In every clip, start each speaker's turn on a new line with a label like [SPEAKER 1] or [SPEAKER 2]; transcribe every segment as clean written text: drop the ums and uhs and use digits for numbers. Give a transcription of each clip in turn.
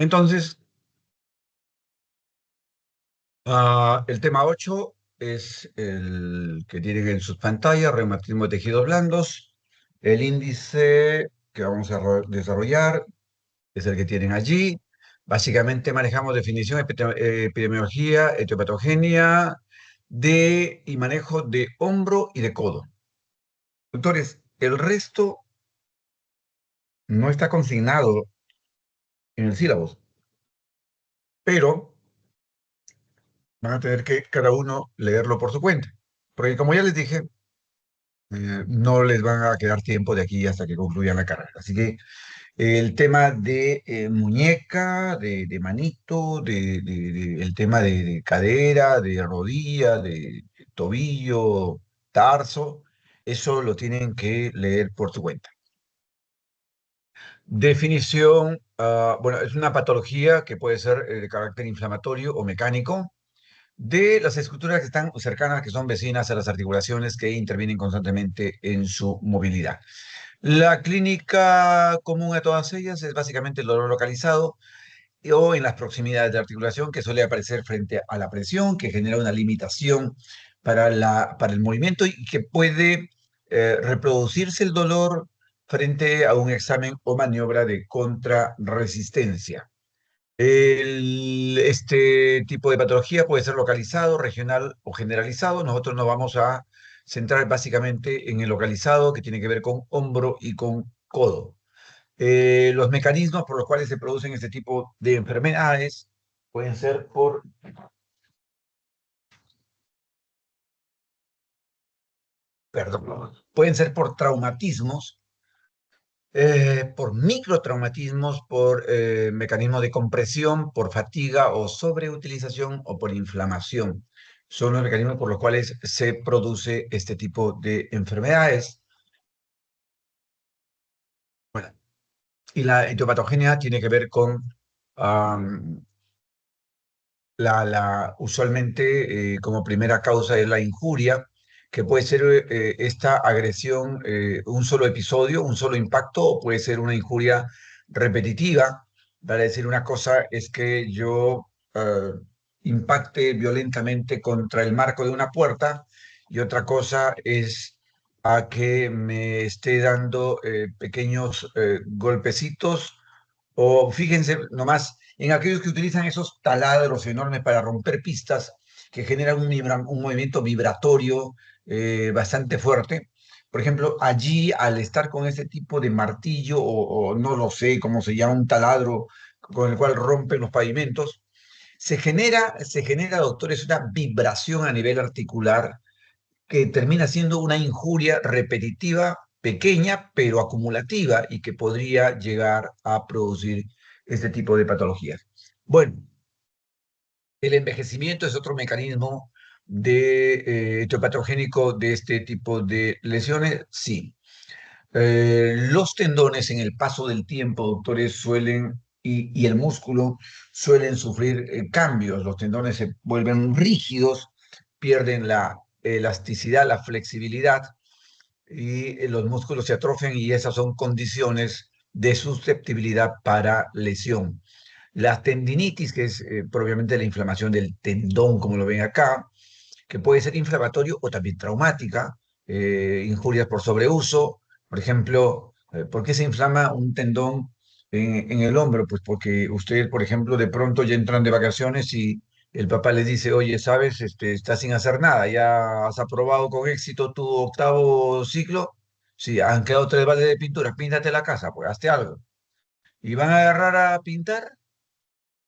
[SPEAKER 1] Entonces, el tema 8 es el que tienen en sus pantallas, reumatismo de tejidos blandos. El índice que vamos a desarrollar es el que tienen allí. Básicamente manejamos definición, epidemiología, etiopatogenia y manejo de hombro y de codo. Doctores, el resto no está consignado en el sílabus, pero van a tener que cada uno leerlo por su cuenta. Porque como ya les dije, no les van a quedar tiempo de aquí hasta que concluyan la carrera. Así que el tema de muñeca, de manito, el tema de cadera, de rodilla, de tobillo, tarso, eso lo tienen que leer por su cuenta. Definición, bueno, es una patología que puede ser de carácter inflamatorio o mecánico de las estructuras que están cercanas, que son vecinas a las articulaciones que intervienen constantemente en su movilidad. La clínica común a todas ellas es básicamente el dolor localizado o en las proximidades de la articulación que suele aparecer frente a la presión, que genera una limitación para el movimiento y que puede reproducirse el dolor frente a un examen o maniobra de contrarresistencia. Este tipo de patología puede ser localizado, regional o generalizado. Nosotros nos vamos a centrar básicamente en el localizado, que tiene que ver con hombro y con codo. Los mecanismos por los cuales se producen este tipo de enfermedades pueden ser perdón, pueden ser por traumatismos, por microtraumatismos, por mecanismos de compresión, por fatiga o sobreutilización o por inflamación. Son los mecanismos por los cuales se produce este tipo de enfermedades. Bueno, y la etiopatogenia tiene que ver con am, usualmente como primera causa es la injuria, que puede ser esta agresión, un solo episodio, un solo impacto, o puede ser una injuria repetitiva. Para decir una cosa es que yo impacte violentamente contra el marco de una puerta y otra cosa es a que me esté dando pequeños golpecitos o fíjense nomás en aquellos que utilizan esos taladros enormes para romper pistas que generan un movimiento vibratorio bastante fuerte. Por ejemplo, allí al estar con ese tipo de martillo o no lo sé cómo se llama, un taladro con el cual rompen los pavimentos, se genera, doctores, una vibración a nivel articular que termina siendo una injuria repetitiva, pequeña, pero acumulativa y que podría llegar a producir este tipo de patologías. Bueno, el envejecimiento es otro mecanismo de etiopatogénico de este tipo de lesiones, sí. Los tendones en el paso del tiempo, doctores, y el músculo suelen sufrir cambios. Los tendones se vuelven rígidos, pierden la elasticidad, la flexibilidad, y los músculos se atrofian y esas son condiciones de susceptibilidad para lesión. La tendinitis, que es propiamente la inflamación del tendón, como lo ven acá, que puede ser inflamatorio o también traumática, injurias por sobreuso. Por ejemplo, ¿por qué se inflama un tendón en el hombro? Pues porque usted, por ejemplo, de pronto ya entran de vacaciones y el papá le dice, oye, sabes, estás sin hacer nada, ya has aprobado con éxito tu octavo ciclo, sí, han quedado 3 baldes de pintura, píntate la casa, pues hazte algo. Y van a agarrar a pintar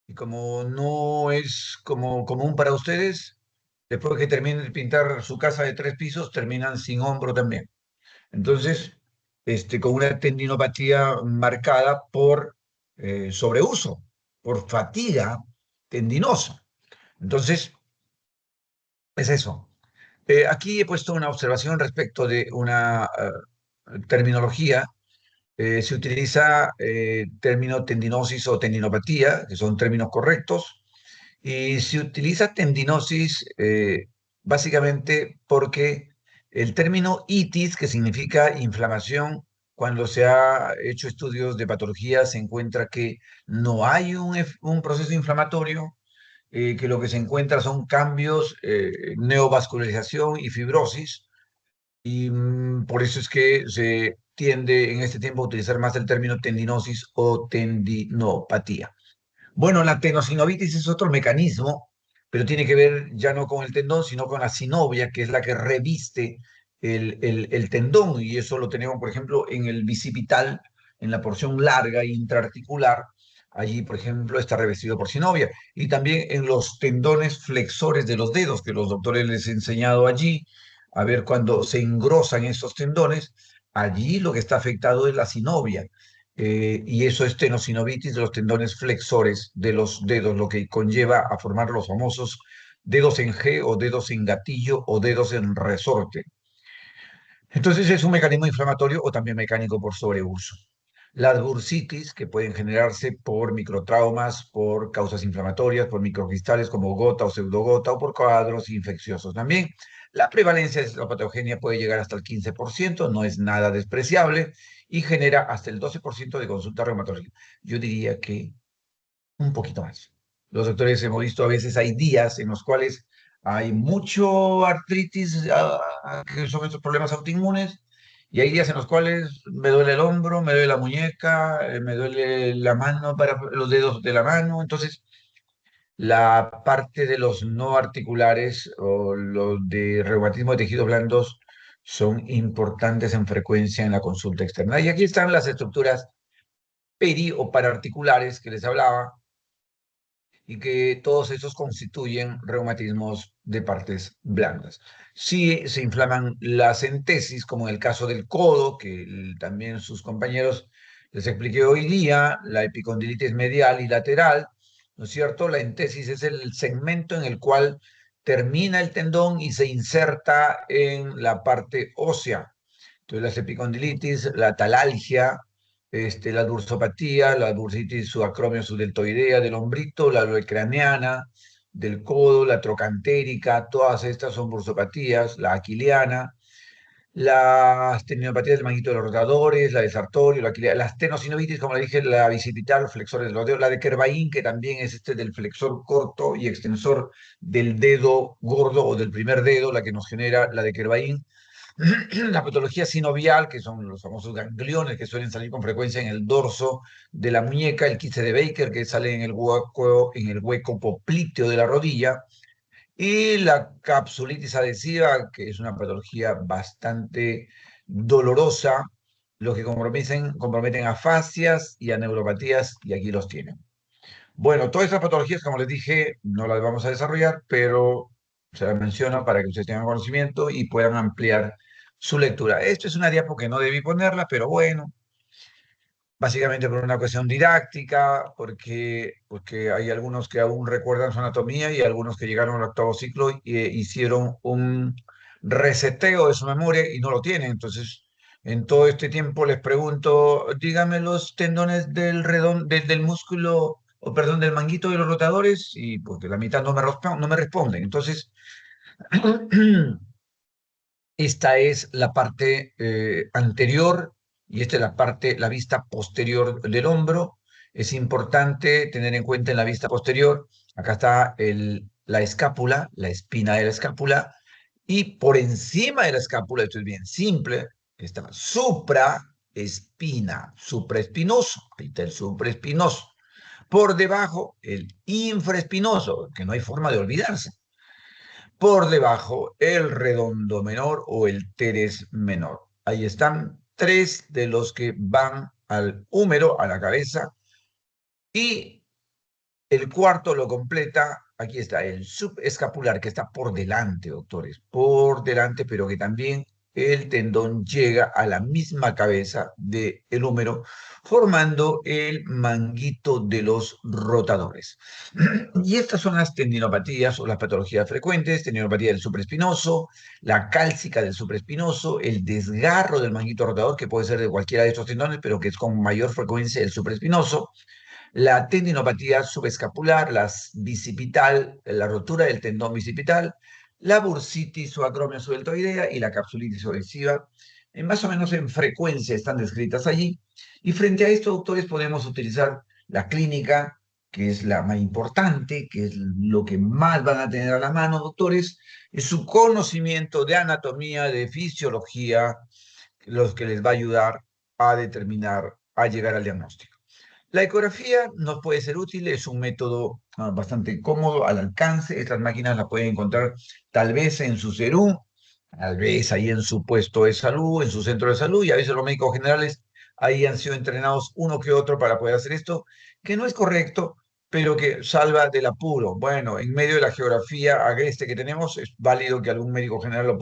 [SPEAKER 1] y como no es como común para ustedes, después que terminen de pintar su casa de 3 pisos, terminan sin hombro también. Entonces, con una tendinopatía marcada por sobreuso, por fatiga tendinosa. Entonces, es eso. Aquí he puesto una observación respecto de una terminología. Se utiliza término tendinosis o tendinopatía, que son términos correctos. Y se utiliza tendinosis básicamente porque el término itis, que significa inflamación, cuando se ha hecho estudios de patología, se encuentra que no hay un proceso inflamatorio, que lo que se encuentra son cambios, neovascularización y fibrosis, y por eso es que se tiende en este tiempo a utilizar más el término tendinosis o tendinopatía. Bueno, la tenosinovitis es otro mecanismo, pero tiene que ver ya no con el tendón, sino con la sinovia, que es la que reviste el tendón, y eso lo tenemos, por ejemplo, en el bicipital, en la porción larga intraarticular. Allí, por ejemplo, está revestido por sinovia. Y también en los tendones flexores de los dedos, que los doctores les he enseñado allí, a ver cuando se engrosan esos tendones, allí lo que está afectado es la sinovia, y eso es tenosinovitis de los tendones flexores de los dedos, lo que conlleva a formar los famosos dedos en G o dedos en gatillo o dedos en resorte. Entonces es un mecanismo inflamatorio o también mecánico por sobreuso. Las bursitis, que pueden generarse por microtraumas, por causas inflamatorias, por microcristales como gota o pseudogota o por cuadros infecciosos también. La prevalencia de la patogenia puede llegar hasta el 15%, no es nada despreciable, y genera hasta el 12% de consulta reumatológica. Yo diría que un poquito más. Los doctores hemos visto a veces hay días en los cuales hay mucho artritis, que son estos problemas autoinmunes, y hay días en los cuales me duele el hombro, me duele la muñeca, me duele la mano, para los dedos de la mano. Entonces, la parte de los no articulares o los de reumatismo de tejidos blandos son importantes en frecuencia en la consulta externa. Y aquí están las estructuras peri o paraarticulares que les hablaba, y que todos esos constituyen reumatismos de partes blandas. Si se inflaman las entesis, como en el caso del codo, que también sus compañeros les expliqué hoy día, la epicondilitis medial y lateral, ¿no es cierto? La entesis es el segmento en el cual termina el tendón y se inserta en la parte ósea. Entonces, las epicondilitis, la talalgia, la dursopatía, la bursitis subacromio subdeltoidea del hombrito, la craneana del codo, la trocantérica, todas estas son bursopatías, la aquiliana, las tendinopatías del manguito de los rotadores, la de Sartorio, la aquiliana, las tenosinovitis, como le dije, la bicipital, flexores de los dedos, la de Kervain, que también es del flexor corto y extensor del dedo gordo o del primer dedo, la que nos genera la de Kervain. La patología sinovial, que son los famosos gangliones que suelen salir con frecuencia en el dorso de la muñeca, el quiste de Baker, que sale en el hueco popliteo de la rodilla, y la capsulitis adhesiva, que es una patología bastante dolorosa, los que comprometen a fascias y a neuropatías, y aquí los tienen. Bueno, todas estas patologías, como les dije, no las vamos a desarrollar, pero se las menciono para que ustedes tengan conocimiento y puedan ampliar su lectura. Esto es una diapo que no debí ponerla, pero bueno, básicamente por una cuestión didáctica, porque hay algunos que aún recuerdan su anatomía y algunos que llegaron al octavo ciclo y hicieron un reseteo de su memoria y no lo tienen. Entonces, en todo este tiempo les pregunto, dígame los tendones del músculo, o perdón, del manguito de los rotadores, y porque la mitad no me responden. Entonces, esta es la parte anterior y esta es la vista posterior del hombro. Es importante tener en cuenta en la vista posterior, acá está la escápula, la espina de la escápula, y por encima de la escápula, esto es bien simple, está supraespina, supraespinoso, ahí está el supraespinoso. Por debajo, el infraespinoso, que no hay forma de olvidarse. Por debajo, el redondo menor o el teres menor. Ahí están tres de los que van al húmero, a la cabeza, y el cuarto lo completa, aquí está, el subescapular, que está por delante, doctores, por delante, pero que también el tendón llega a la misma cabeza del húmero, formando el manguito de los rotadores. Y estas son las tendinopatías o las patologías frecuentes: tendinopatía del supraespinoso, la cálcica del supraespinoso, el desgarro del manguito rotador, que puede ser de cualquiera de estos tendones, pero que es con mayor frecuencia el supraespinoso, la tendinopatía subescapular, la bicipital, la rotura del tendón bicipital, la bursitis o acromio subdeltoidea y la capsulitis adhesiva, más o menos en frecuencia están descritas allí. Y frente a esto, doctores, podemos utilizar la clínica, que es la más importante, que es lo que más van a tener a la mano, doctores, es su conocimiento de anatomía, de fisiología, los que les va a ayudar a determinar, a llegar al diagnóstico. La ecografía nos puede ser útil, es un método bastante cómodo, al alcance. Estas máquinas las pueden encontrar tal vez en su CERUM, tal vez ahí en su puesto de salud, en su centro de salud, y a veces los médicos generales ahí han sido entrenados uno que otro para poder hacer esto, que no es correcto, pero que salva del apuro. Bueno, en medio de la geografía agreste que tenemos, es válido que algún médico general lo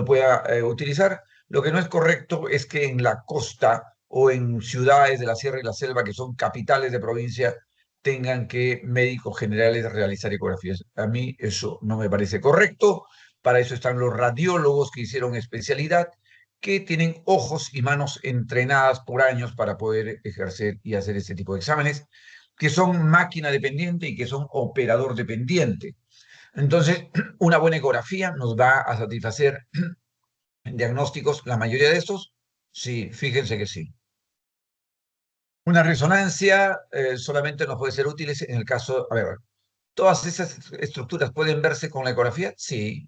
[SPEAKER 1] pueda utilizar. Lo que no es correcto es que en la costa o en ciudades de la Sierra y la Selva, que son capitales de provincia, tengan que médicos generales realizar ecografías. A mí eso no me parece correcto. Para eso están los radiólogos que hicieron especialidad, que tienen ojos y manos entrenadas por años para poder ejercer y hacer este tipo de exámenes, que son máquina dependiente y que son operador dependiente. Entonces, una buena ecografía nos va a satisfacer diagnósticos, la mayoría de estos, sí, fíjense que sí. Una resonancia solamente nos puede ser útil en el caso, a ver, ¿todas esas estructuras pueden verse con la ecografía? Sí,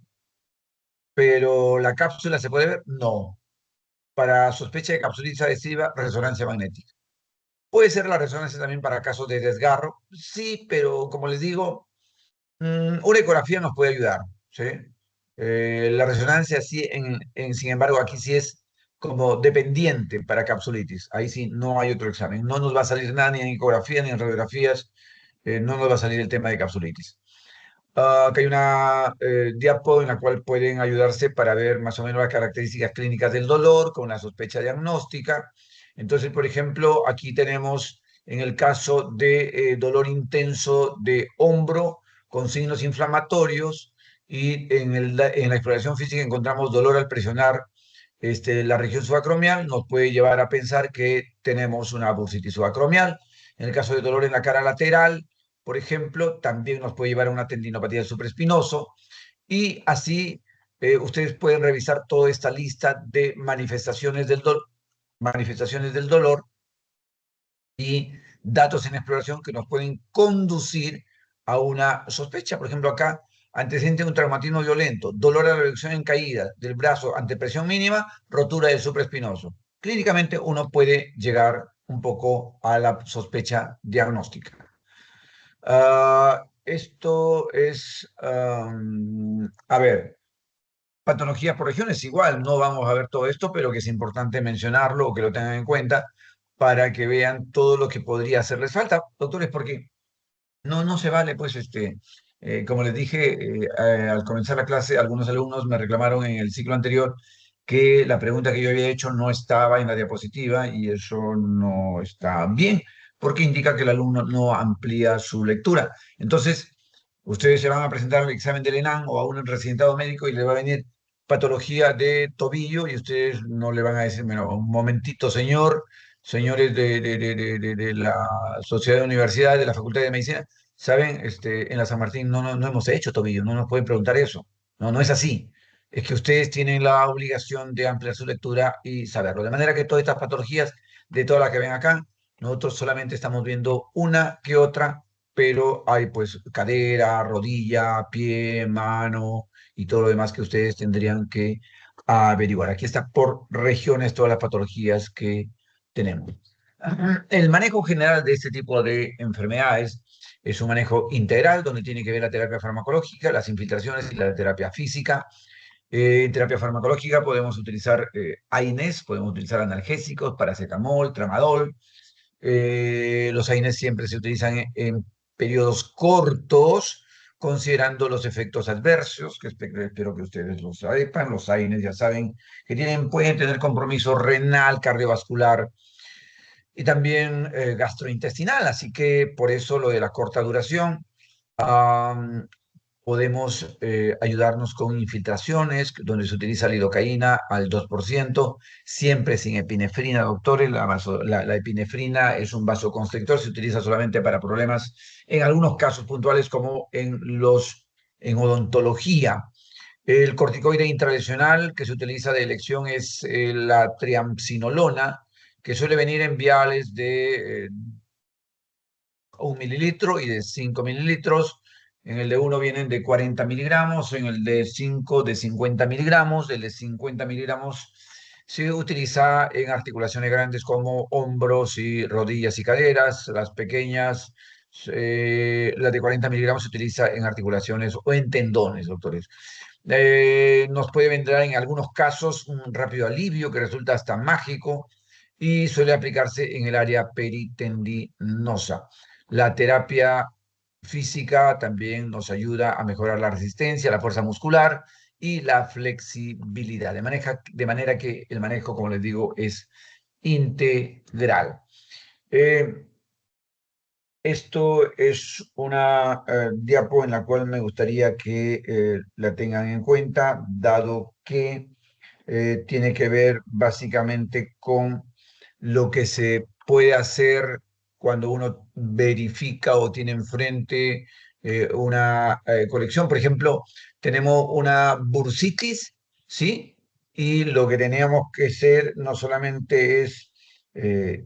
[SPEAKER 1] pero ¿la cápsula se puede ver? No. Para sospecha de capsulitis adhesiva, resonancia magnética. ¿Puede ser la resonancia también para casos de desgarro? Sí, pero como les digo, una ecografía nos puede ayudar, ¿sí? La resonancia sí, sin embargo, aquí sí es como dependiente para capsulitis. Ahí sí no hay otro examen. No nos va a salir nada ni en ecografía ni en radiografías. No nos va a salir el tema de capsulitis. Acá hay una diapo en la cual pueden ayudarse para ver más o menos las características clínicas del dolor con la sospecha diagnóstica. Entonces, por ejemplo, aquí tenemos en el caso de dolor intenso de hombro con signos inflamatorios y en la exploración física encontramos dolor al presionar la región subacromial, nos puede llevar a pensar que tenemos una bursitis subacromial. En el caso de dolor en la cara lateral, por ejemplo, también nos puede llevar a una tendinopatía del supraespinoso y así ustedes pueden revisar toda esta lista de manifestaciones del dolor y datos en exploración que nos pueden conducir a una sospecha. Por ejemplo, acá, antecedente de un traumatismo violento, dolor a la reducción en caída del brazo ante presión mínima, rotura del supraespinoso. Clínicamente uno puede llegar un poco a la sospecha diagnóstica. Esto es, a ver, patologías por regiones, igual, no vamos a ver todo esto, pero que es importante mencionarlo o que lo tengan en cuenta para que vean todo lo que podría hacerles falta, doctores, porque no se vale, pues, como les dije, al comenzar la clase, algunos alumnos me reclamaron en el ciclo anterior que la pregunta que yo había hecho no estaba en la diapositiva y eso no está bien, porque indica que el alumno no amplía su lectura. Entonces, ustedes se van a presentar al examen del ENAM o a un residentado médico y le va a venir patología de tobillo y ustedes no le van a decir, bueno, un momentito, señores de la Sociedad de Universidades, de la Facultad de Medicina, saben, en la San Martín no hemos hecho tobillo, no nos pueden preguntar eso. No es así. Es que ustedes tienen la obligación de ampliar su lectura y saberlo. De manera que todas estas patologías, de todas las que ven acá, nosotros solamente estamos viendo una que otra, pero hay pues cadera, rodilla, pie, mano y todo lo demás que ustedes tendrían que averiguar. Aquí está por regiones todas las patologías que tenemos. El manejo general de este tipo de enfermedades es un manejo integral donde tiene que ver la terapia farmacológica, las infiltraciones y la terapia física. En terapia farmacológica podemos utilizar AINES, podemos utilizar analgésicos, paracetamol, tramadol. Los AINES siempre se utilizan en periodos cortos, considerando los efectos adversos, que espero que ustedes lo sepan. Los AINES ya saben que pueden tener compromiso renal, cardiovascular, y también gastrointestinal, así que por eso lo de la corta duración. Am, Podemos ayudarnos con infiltraciones, donde se utiliza lidocaína al 2%, siempre sin epinefrina, doctores. La epinefrina es un vasoconstrictor, se utiliza solamente para problemas, en algunos casos puntuales, como en odontología. El corticoide intralesional que se utiliza de elección es la triamcinolona, que suele venir en viales de 1 mililitro y de 5 mililitros. En el de 1 vienen de 40 miligramos, en el de 5 de 50 miligramos. El de 50 miligramos se utiliza en articulaciones grandes como hombros y rodillas y caderas. Las pequeñas, las de 40 miligramos se utiliza en articulaciones o en tendones, doctores. Nos puede vendrá en algunos casos un rápido alivio que resulta hasta mágico y suele aplicarse en el área peritendinosa. La terapia física también nos ayuda a mejorar la resistencia, la fuerza muscular y la flexibilidad, de manera que el manejo, como les digo, es integral. Eh, Esto es una diapo en la cual me gustaría que la tengan en cuenta, dado que tiene que ver básicamente con lo que se puede hacer cuando uno verifica o tiene enfrente una colección. Por ejemplo, tenemos una bursitis, ¿sí? Y lo que teníamos que hacer no solamente es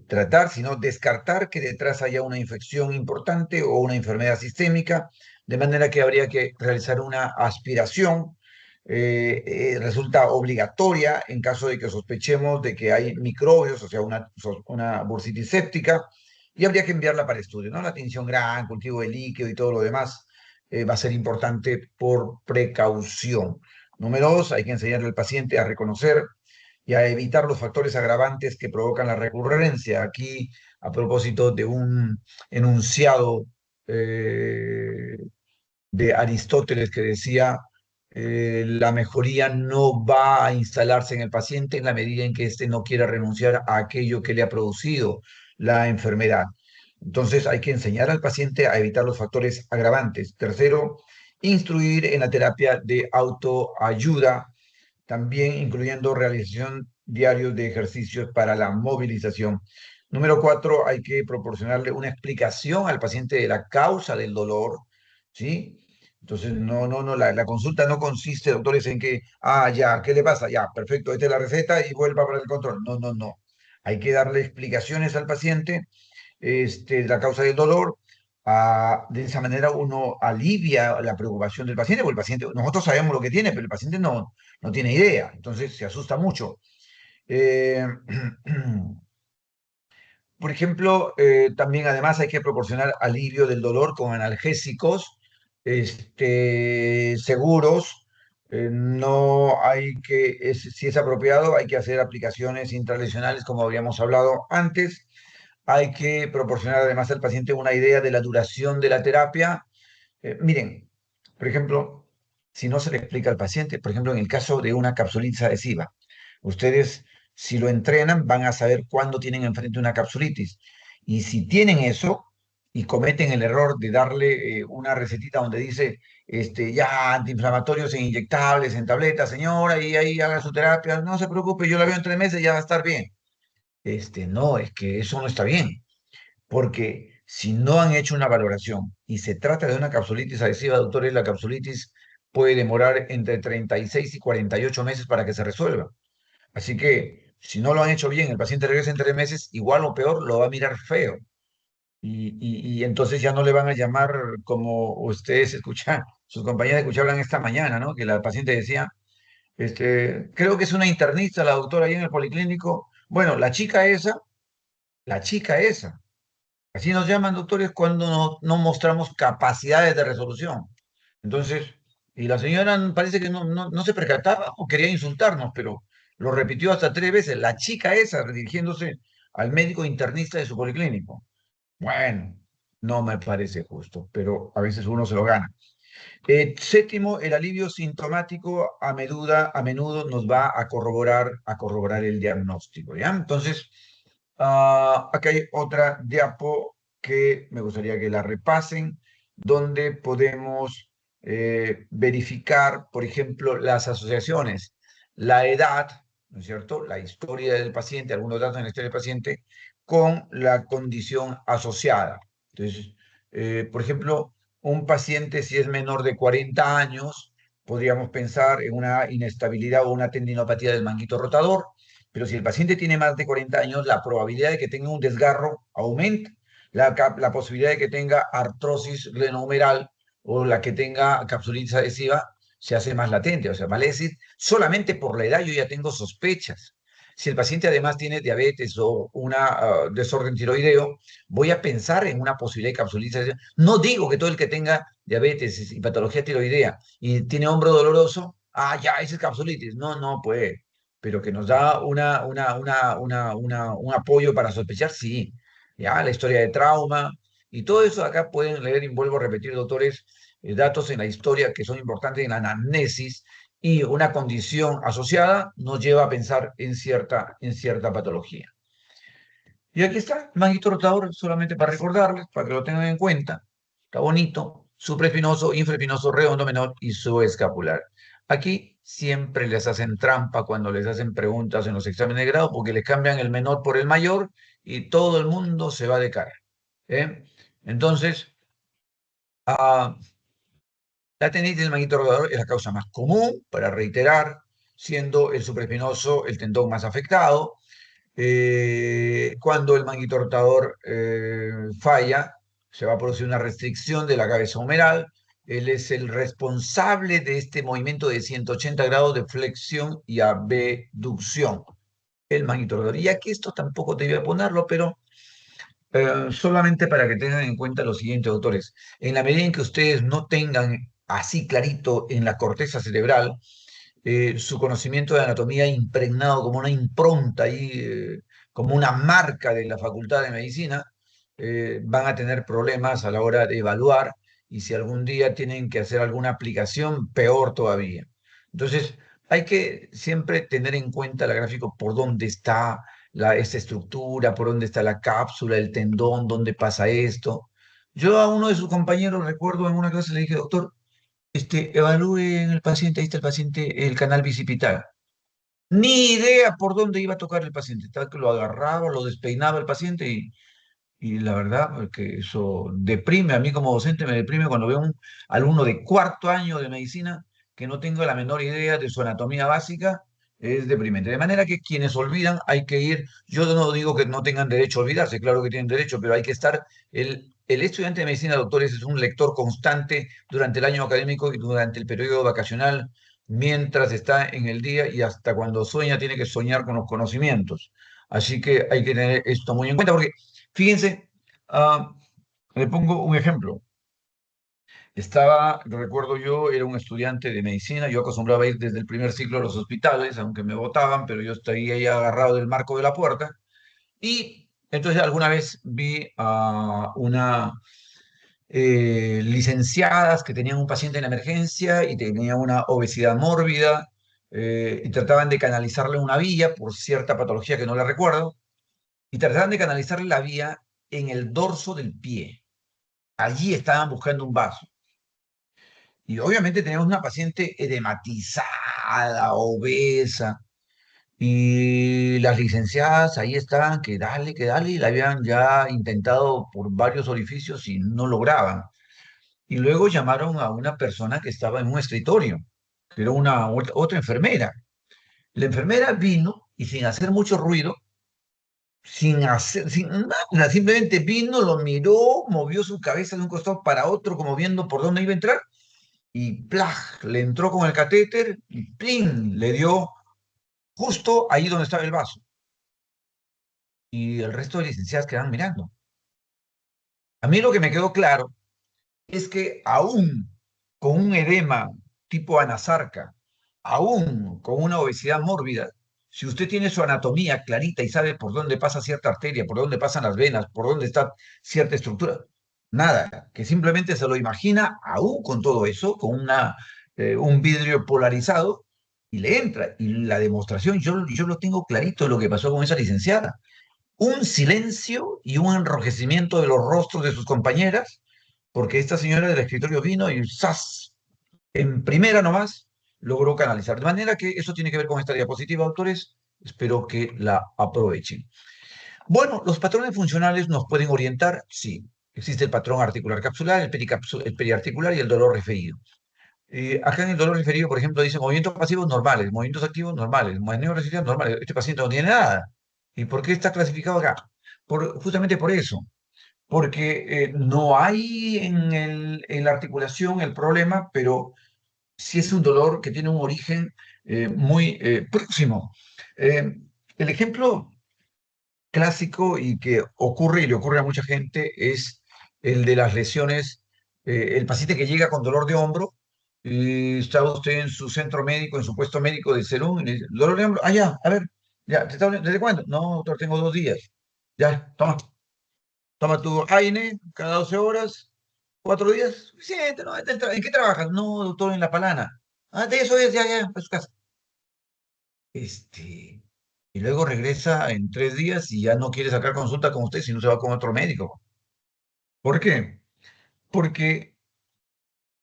[SPEAKER 1] tratar, sino descartar que detrás haya una infección importante o una enfermedad sistémica, de manera que habría que realizar una aspiración. Resulta obligatoria en caso de que sospechemos de que hay microbios, o sea, una bursitis séptica, y habría que enviarla para estudio, ¿no? La tinción gran, cultivo de líquido y todo lo demás va a ser importante por precaución. Número dos, hay que enseñarle al paciente a reconocer y a evitar los factores agravantes que provocan la recurrencia. Aquí, a propósito de un enunciado eh, de Aristóteles que decía, la mejoría no va a instalarse en el paciente en la medida en que éste no quiera renunciar a aquello que le ha producido la enfermedad. Entonces hay que enseñar al paciente a evitar los factores agravantes. Tercero, instruir en la terapia de autoayuda, también incluyendo realización diarios de ejercicios para la movilización. Número cuatro, hay que proporcionarle una explicación al paciente de la causa del dolor, ¿sí? Entonces, no, la consulta no consiste, doctores, en que, ya, ¿qué le pasa? Ya, perfecto, esta es la receta y vuelva para el control. No, no, no. Hay que darle explicaciones al paciente, la causa del dolor. De esa manera uno alivia la preocupación del paciente, porque el paciente, nosotros sabemos lo que tiene, pero el paciente no tiene idea, entonces se asusta mucho. Eh, por ejemplo, también además hay que proporcionar alivio del dolor con analgésicos seguros. No hay que, si es apropiado, hay que hacer aplicaciones intralesionales como habíamos hablado antes. Hay que proporcionar además al paciente una idea de la duración de la terapia. Miren, por ejemplo, si no se le explica al paciente, por ejemplo, en el caso de una capsulitis adhesiva, ustedes, si lo entrenan, van a saber cuándo tienen enfrente una capsulitis. Y si tienen eso y cometen el error de darle una recetita donde dice, ya, antiinflamatorios en inyectables, en tabletas, señora, y ahí haga su terapia, no se preocupe, yo la veo en 3 meses, ya va a estar bien. No, es que eso no está bien, porque si no han hecho una valoración y se trata de una capsulitis adhesiva, doctores, la capsulitis puede demorar entre 36 y 48 meses para que se resuelva. Así que si no lo han hecho bien, el paciente regresa en 3 meses, igual o peor, lo va a mirar feo. Y entonces ya no le van a llamar como ustedes escuchan, sus compañeras escuchaban esta mañana, ¿no? Que la paciente decía, creo que es una internista, la doctora ahí en el policlínico. Bueno, la chica esa. Así nos llaman, doctores, cuando no mostramos capacidades de resolución. Entonces, y la señora parece que no se percataba o quería insultarnos, pero lo repitió hasta 3 veces. La chica esa, dirigiéndose al médico internista de su policlínico. Bueno, no me parece justo, pero a veces uno se lo gana. Séptimo, el alivio sintomático a menudo nos va a corroborar el diagnóstico, ¿ya? Entonces, acá hay otra diapo que me gustaría que la repasen, donde podemos verificar, por ejemplo, las asociaciones, la edad, ¿no es cierto? La historia del paciente, algunos datos en la historia del paciente, con la condición asociada. Entonces, por ejemplo, un paciente si es menor de 40 años podríamos pensar en una inestabilidad o una tendinopatía del manguito rotador, pero si el paciente tiene más de 40 años, la probabilidad de que tenga un desgarro aumenta, la posibilidad de que tenga artrosis glenohumeral o la que tenga capsulitis adhesiva se hace más latente, o sea, vale decir, solamente por la edad yo ya tengo sospechas. Si el paciente además tiene diabetes o un desorden tiroideo, voy a pensar en una posibilidad de capsulitis adhesiva. No digo que todo el que tenga diabetes y patología tiroidea y tiene hombro doloroso, ya, ese es capsulitis. No, no, pues, pero que nos da un apoyo para sospechar, sí. Ya, la historia de trauma y todo eso acá pueden leer, y vuelvo a repetir, doctores, datos en la historia que son importantes en la anamnesis y una condición asociada nos lleva a pensar en cierta patología. Y aquí está, el manguito rotador, solamente para recordarles, para que lo tengan en cuenta. Está bonito, supraespinoso, infraespinoso, redondo menor y subescapular. Aquí siempre les hacen trampa cuando les hacen preguntas en los exámenes de grado porque les cambian el menor por el mayor y todo el mundo se va de cara. ¿Eh? Entonces, ah, la tendinitis del manguito rotador es la causa más común, para reiterar, siendo el supraespinoso el tendón más afectado. Cuando el manguito rotador falla, se va a producir una restricción de la cabeza humeral. Él es el responsable de este movimiento de 180 grados de flexión y abducción. El manguito rotador. Y aquí esto tampoco te voy a ponerlo, pero solamente para que tengan en cuenta lo siguiente, doctores. En la medida en que ustedes no tengan así clarito en la corteza cerebral, su conocimiento de anatomía impregnado como una impronta ahí, como una marca de la Facultad de Medicina, van a tener problemas a la hora de evaluar y si algún día tienen que hacer alguna aplicación, peor todavía. Entonces, hay que siempre tener en cuenta la gráfico por dónde está esta estructura, por dónde está la cápsula, el tendón, dónde pasa esto. Yo a uno de sus compañeros, recuerdo en una clase, le dije, doctor, evalúe en el paciente, ahí está el paciente, el canal bicipital. Ni idea por dónde iba a tocar el paciente. Tal que lo agarraba, lo despeinaba el paciente y la verdad que eso deprime, a mí como docente me deprime cuando veo un alumno de cuarto año de medicina que no tenga la menor idea de su anatomía básica, es deprimente. De manera que quienes olvidan hay que ir, yo no digo que no tengan derecho a olvidarse, claro que tienen derecho, pero hay que estar, el estudiante de medicina, doctores, es un lector constante durante el año académico y durante el periodo vacacional, mientras está en el día y hasta cuando sueña tiene que soñar con los conocimientos. Así que hay que tener esto muy en cuenta porque fíjense, ah, le pongo un ejemplo. Recuerdo yo, era un estudiante de medicina, yo acostumbraba a ir desde el primer ciclo a los hospitales, aunque me botaban, pero yo estaría ahí agarrado del marco de la puerta. Y entonces alguna vez vi a una licenciadas que tenían un paciente en emergencia y tenía una obesidad mórbida y trataban de canalizarle una vía por cierta patología que no la recuerdo, y trataban de canalizarle la vía en el dorso del pie. Allí estaban buscando un vaso. Y obviamente teníamos una paciente edematizada, obesa, y las licenciadas ahí estaban, que dale, y la habían ya intentado por varios orificios y no lograban. Y luego llamaron a una persona que estaba en un escritorio, que era otra enfermera. La enfermera vino y sin hacer mucho ruido, sin nada, simplemente vino, lo miró, movió su cabeza de un costado para otro, como viendo por dónde iba a entrar, y ¡plaj! Le entró con el catéter y ¡plin! Le dio justo ahí donde estaba el vaso. Y el resto de licenciadas quedaban mirando. A mí lo que me quedó claro es que aún con un edema tipo anasarca, aún con una obesidad mórbida, si usted tiene su anatomía clarita y sabe por dónde pasa cierta arteria, por dónde pasan las venas, por dónde está cierta estructura, nada, que simplemente se lo imagina aún con todo eso, con un vidrio polarizado, y le entra. Y la demostración, yo lo tengo clarito lo que pasó con esa licenciada. Un silencio y un enrojecimiento de los rostros de sus compañeras, porque esta señora del escritorio vino y ¡zas! En primera nomás logró canalizar. De manera que eso tiene que ver con esta diapositiva, autores. Espero que la aprovechen. Bueno, los patrones funcionales nos pueden orientar, sí. Existe el patrón articular capsular, el periarticular y el dolor referido. Acá en el dolor referido, por ejemplo, dice movimientos pasivos normales, movimientos activos normales, maniobras resistidas normales. Este paciente no tiene nada. ¿Y por qué está clasificado acá? Justamente por eso, porque no hay en la articulación el problema, pero sí es un dolor que tiene un origen muy próximo. Eh, el ejemplo clásico y que ocurre y le ocurre a mucha gente es el de las lesiones, el paciente que llega con dolor de hombro y está usted en su centro médico, en su puesto médico de Serún, y le dice, dolor de hombro, ah, ya, a ver, ya, ¿desde cuándo? No, doctor, tengo 2 días. Ya, toma tu AINE cada 12 horas, 4 días, suficiente, ¿no? ¿En qué trabajas? No, doctor, en La Palana. Ah, de eso es, ya, ya, a su casa. Este, y luego regresa en 3 días y ya no quiere sacar consulta con usted, sino se va con otro médico. ¿Por qué? Porque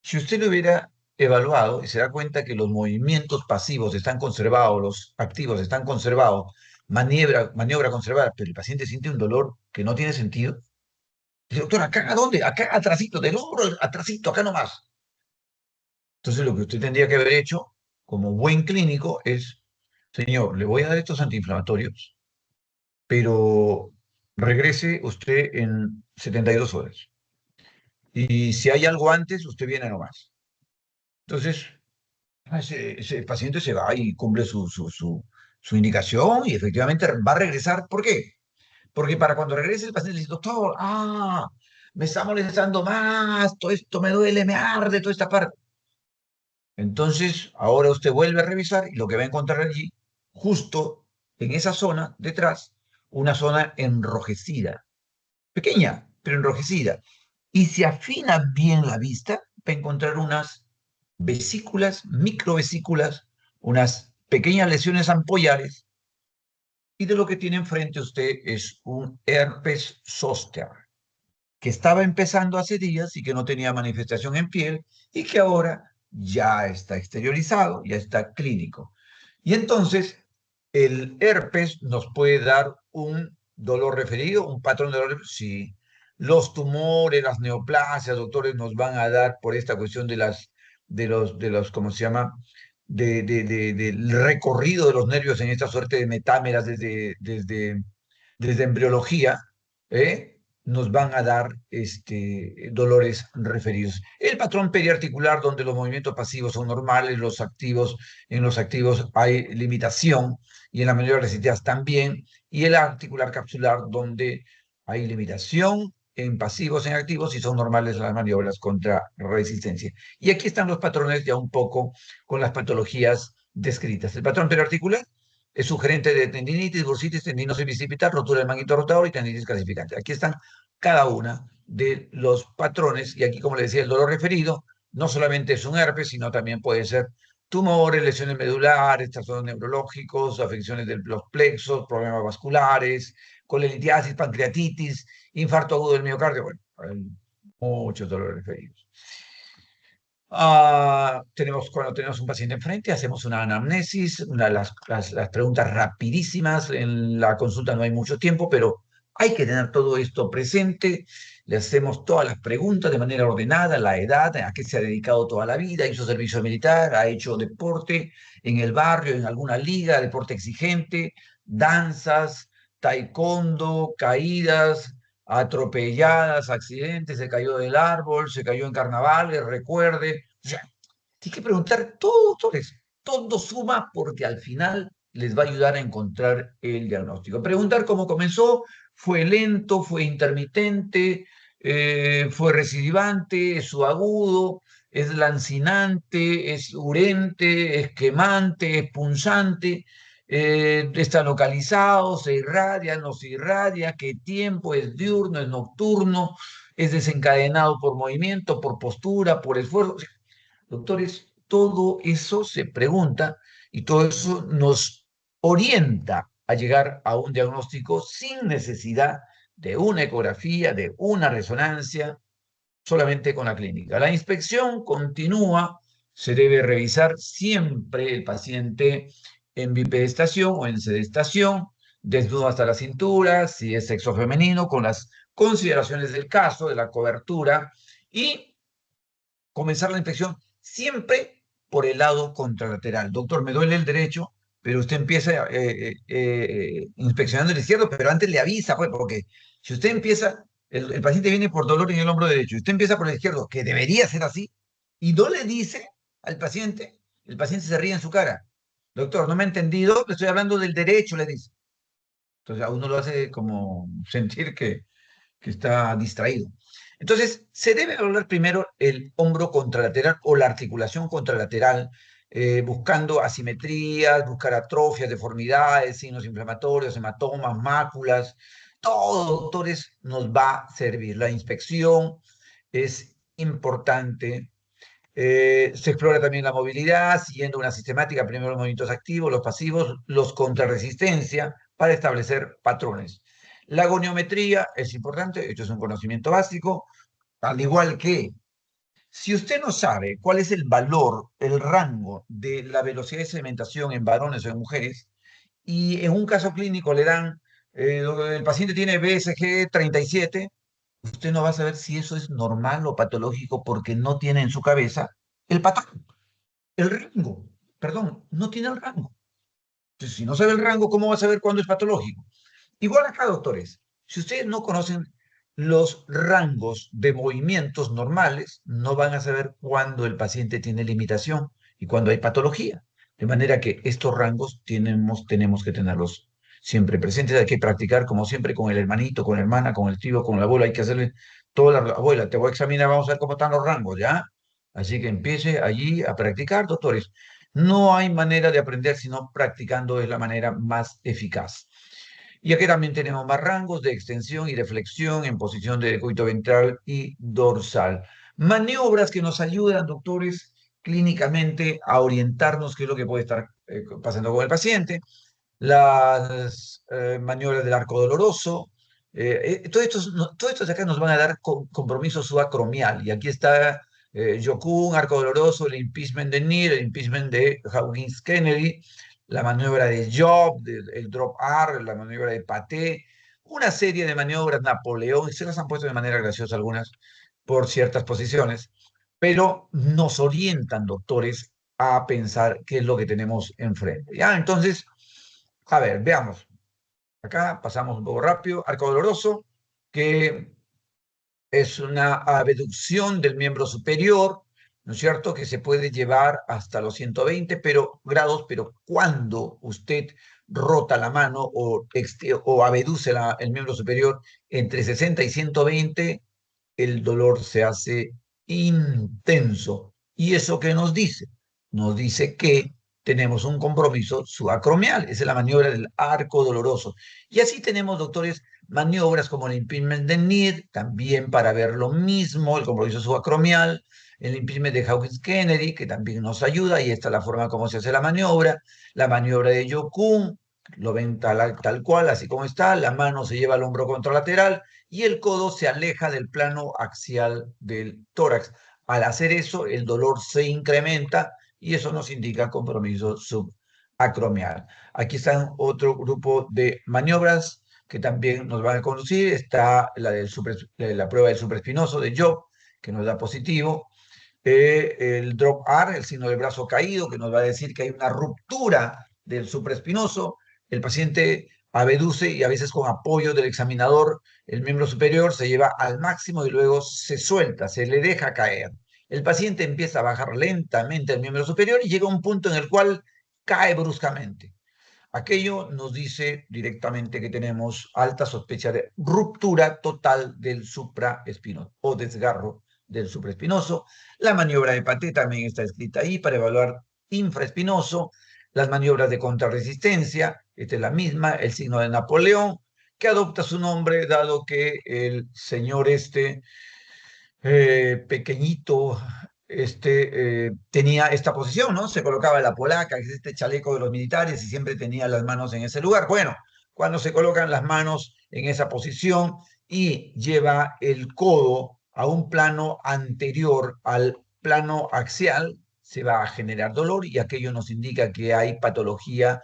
[SPEAKER 1] si usted lo hubiera evaluado y se da cuenta que los movimientos pasivos están conservados, los activos están conservados, maniobra conservada, pero el paciente siente un dolor que no tiene sentido. Dice, doctor, ¿acá a dónde? Acá atrasito, del hombro, atrasito, acá nomás. Entonces lo que usted tendría que haber hecho como buen clínico es, señor, le voy a dar estos antiinflamatorios, pero regrese usted en 72 horas. Y si hay algo antes, usted viene nomás. Entonces, ese paciente se va y cumple su indicación y efectivamente va a regresar. ¿Por qué? Porque para cuando regrese el paciente le dice, doctor, me está molestando más, todo esto me duele, me arde, toda esta parte. Entonces, ahora usted vuelve a revisar y lo que va a encontrar allí, justo en esa zona detrás, una zona enrojecida, pequeña, pero enrojecida. Y si afina bien la vista, va a encontrar unas vesículas, microvesículas, unas pequeñas lesiones ampollares, y de lo que tiene enfrente usted es un herpes zóster, que estaba empezando hace días y que no tenía manifestación en piel, y que ahora ya está exteriorizado, ya está clínico. Y entonces, el herpes nos puede dar un dolor referido, un patrón de dolor. Sí, los tumores, las neoplasias, doctores, nos van a dar por esta cuestión de los, ¿cómo se llama? Del recorrido de los nervios en esta suerte de metámeras desde embriología, nos van a dar dolores referidos. El patrón periarticular, donde los movimientos pasivos son normales, en los activos hay limitación, y en la mayoría de las resistencias también, y el articular capsular, donde hay limitación en pasivos, en activos, y son normales las maniobras contra resistencia. Y aquí están los patrones ya un poco con las patologías descritas. El patrón periarticular es sugerente de tendinitis, bursitis, tendinosis bicipital, rotura del manguito rotador y tendinitis calcificante. Aquí están cada una de los patrones, y aquí, como le decía, el dolor referido no solamente es un herpes, sino también puede ser tumores, lesiones medulares, trastornos neurológicos, afecciones de los plexos, problemas vasculares, colelitiasis, pancreatitis, infarto agudo del miocardio. Bueno, hay muchos dolores referidos. Cuando tenemos un paciente enfrente, hacemos una anamnesis, las preguntas rapidísimas. En la consulta no hay mucho tiempo, pero hay que tener todo esto presente. Le hacemos todas las preguntas de manera ordenada, la edad, a qué se ha dedicado toda la vida, hizo servicio militar, ha hecho deporte en el barrio, en alguna liga, deporte exigente, danzas, taekwondo, caídas, atropelladas, accidentes, se cayó del árbol, se cayó en carnavales, recuerde. O sea, tienes que preguntar todo, todo suma porque al final les va a ayudar a encontrar el diagnóstico. Preguntar cómo comenzó, fue lento, fue intermitente, fue recidivante, es subagudo, es lancinante, es urente, es quemante, es punzante, está localizado, se irradia, no se irradia, qué tiempo, es diurno, es nocturno, es desencadenado por movimiento, por postura, por esfuerzo. Doctores, todo eso se pregunta y todo eso nos orienta a llegar a un diagnóstico sin necesidad de una ecografía, de una resonancia, solamente con la clínica. La inspección continúa, se debe revisar siempre el paciente en bipedestación o en sedestación, desnudo hasta la cintura, si es sexo femenino, con las consideraciones del caso, de la cobertura, y comenzar la inspección siempre por el lado contralateral. Doctor, me duele el derecho, pero usted empieza inspeccionando el izquierdo, pero antes le avisa, pues, porque si usted empieza, el paciente viene por dolor en el hombro derecho, y usted empieza por el izquierdo, que debería ser así, y no le dice al paciente, el paciente se ríe en su cara. Doctor, no me ha entendido, le estoy hablando del derecho, le dice. Entonces a uno lo hace como sentir que está distraído. Entonces, se debe hablar primero el hombro contralateral o la articulación contralateral, buscando asimetrías, buscar atrofias, deformidades, signos inflamatorios, hematomas, máculas. Todo, doctores, nos va a servir. La inspección es importante. Se explora también la movilidad, siguiendo una sistemática, primero los movimientos activos, los pasivos, los contrarresistencia, para establecer patrones. La goniometría es importante, esto es un conocimiento básico, al igual que si usted no sabe cuál es el valor, el rango de la velocidad de sedimentación en varones o en mujeres, y en un caso clínico le dan, el paciente tiene BSG 37, usted no va a saber si eso es normal o patológico porque no tiene en su cabeza el patrón, el rango. Perdón, no tiene el rango. Entonces, si no sabe el rango, ¿cómo va a saber cuándo es patológico? Igual acá, doctores, si ustedes no conocen los rangos de movimientos normales, no van a saber cuándo el paciente tiene limitación y cuándo hay patología. De manera que estos rangos tenemos que tenerlos siempre presentes. Hay que practicar, como siempre, con el hermanito, con la hermana, con el tío, con la abuela. Hay que hacerle toda la abuela. Te voy a examinar, vamos a ver cómo están los rangos, ¿ya? Así que empiece allí a practicar, doctores. No hay manera de aprender sino practicando, es la manera más eficaz. Y aquí también tenemos más rangos de extensión y de flexión en posición de decúbito ventral y dorsal. Maniobras que nos ayudan, doctores, clínicamente a orientarnos qué es lo que puede estar pasando con el paciente. Las maniobras del arco doloroso. Todos estos de acá nos van a dar compromiso subacromial. Y aquí está Jokun, arco doloroso, el impeachment de Neer, el impeachment de Hawkins Kennedy, la maniobra de Job, el drop R, la maniobra de Paté, una serie de maniobras Napoleón, y se las han puesto de manera graciosa algunas por ciertas posiciones, pero nos orientan, doctores, a pensar qué es lo que tenemos enfrente. ¿Ya? Entonces, a ver, veamos. Acá pasamos un poco rápido. Arco doloroso, que es una abducción del miembro superior, ¿no es cierto? Que se puede llevar hasta los 120 grados, pero cuando usted rota la mano o abduce el miembro superior entre 60 y 120, el dolor se hace intenso. ¿Y eso qué nos dice? Nos dice que tenemos un compromiso subacromial. Esa es la maniobra del arco doloroso. Y así tenemos, doctores, maniobras como el impingement de Need, también para ver lo mismo, el compromiso subacromial, el impingement de Hawkins Kennedy, que también nos ayuda, y esta es la forma como se hace la maniobra de Yokun, lo ven tal cual, así como está, la mano se lleva al hombro contralateral y el codo se aleja del plano axial del tórax. Al hacer eso, el dolor se incrementa y eso nos indica compromiso subacromial. Aquí están otro grupo de maniobras que también nos van a conducir. Está la prueba del supraespinoso de Job, que nos da positivo. El drop R, el signo del brazo caído, que nos va a decir que hay una ruptura del supraespinoso. El paciente abduce y a veces con apoyo del examinador, el miembro superior se lleva al máximo y luego se suelta, se le deja caer. El paciente empieza a bajar lentamente el miembro superior y llega a un punto en el cual cae bruscamente. Aquello nos dice directamente que tenemos alta sospecha de ruptura total del supraespinoso o desgarro del supraespinoso. La maniobra de Paté también está escrita ahí para evaluar infraespinoso. Las maniobras de contrarresistencia, esta es la misma, el signo de Napoleón, que adopta su nombre dado que el señor pequeñito, tenía esta posición, ¿no? Se colocaba la polaca, que es este chaleco de los militares, y siempre tenía las manos en ese lugar. Bueno, cuando se colocan las manos en esa posición y lleva el codo a un plano anterior al plano axial, se va a generar dolor y aquello nos indica que hay patología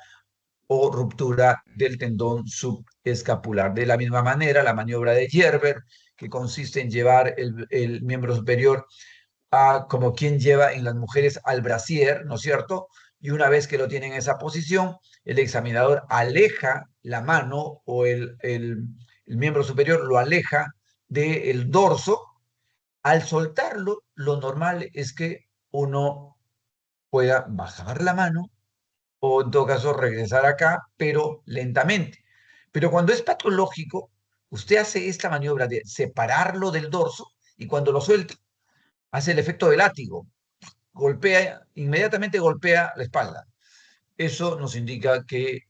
[SPEAKER 1] o ruptura del tendón subescapular. De la misma manera, la maniobra de Gerber, que consiste en llevar el miembro superior como quien lleva en las mujeres al brasier, ¿no es cierto? Y una vez que lo tienen en esa posición, el examinador aleja la mano o el miembro superior lo aleja del dorso. Al soltarlo, lo normal es que uno pueda bajar la mano o en todo caso regresar acá, pero lentamente. Pero cuando es patológico, usted hace esta maniobra de separarlo del dorso y cuando lo suelta, hace el efecto de látigo, golpea, inmediatamente golpea la espalda. Eso nos indica que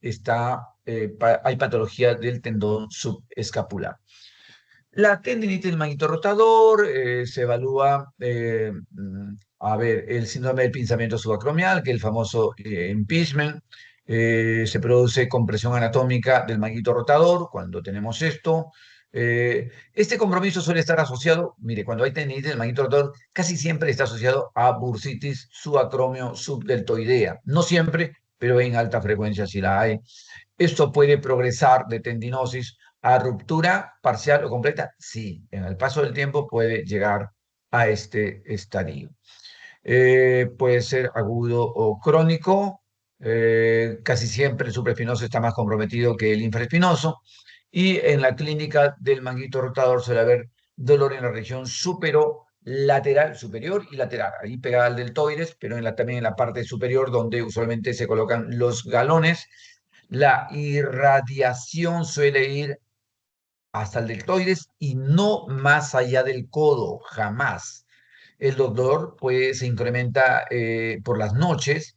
[SPEAKER 1] hay patología del tendón subescapular. La tendinitis del manguito rotador se evalúa, a ver, el síndrome del pinzamiento subacromial, que es el famoso impeachment, se produce compresión anatómica del manguito rotador cuando tenemos esto. Este compromiso suele estar asociado, mire, cuando hay tendinitis del manguito rotador, casi siempre está asociado a bursitis subacromio subdeltoidea. No siempre, pero en alta frecuencia sí la hay. Esto puede progresar de tendinosis a ruptura parcial o completa. Sí, en el paso del tiempo puede llegar a este estadio. Puede ser agudo o crónico. Casi siempre el supraespinoso está más comprometido que el infraespinoso. Y en la clínica del manguito rotador suele haber dolor en la región lateral, superior y lateral, ahí pegada al deltoides, pero también en la parte superior donde usualmente se colocan los galones. La irradiación suele ir hasta el deltoides y no más allá del codo, jamás. El dolor pues, se incrementa por las noches.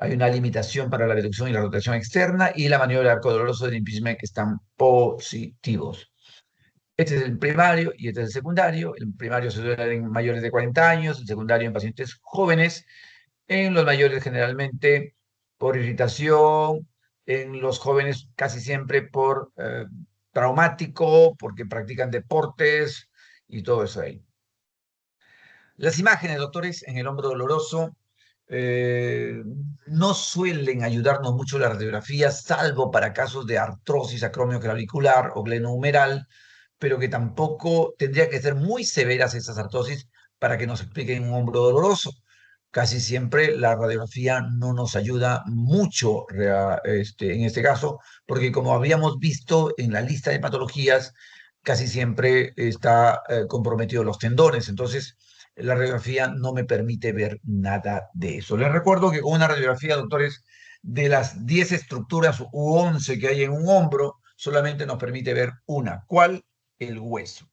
[SPEAKER 1] Hay una limitación para la reducción y la rotación externa y la maniobra del arco doloroso del impeachment están positivos. Este es el primario y este es el secundario. El primario se suele dar en mayores de 40 años, el secundario en pacientes jóvenes, en los mayores generalmente por irritación, en los jóvenes casi siempre por traumático, porque practican deportes y todo eso ahí. Las imágenes, doctores, en el hombro doloroso eh, no suelen ayudarnos mucho las radiografías, salvo para casos de artrosis acromioclavicular o glenohumeral, pero que tampoco tendría que ser muy severas esas artrosis para que nos expliquen un hombro doloroso. Casi siempre la radiografía no nos ayuda mucho en este caso, porque como habíamos visto en la lista de patologías, casi siempre está comprometido los tendones. Entonces, la radiografía no me permite ver nada de eso. Les recuerdo que con una radiografía, doctores, de las 10 estructuras u 11 que hay en un hombro, solamente nos permite ver una. ¿Cuál? El hueso.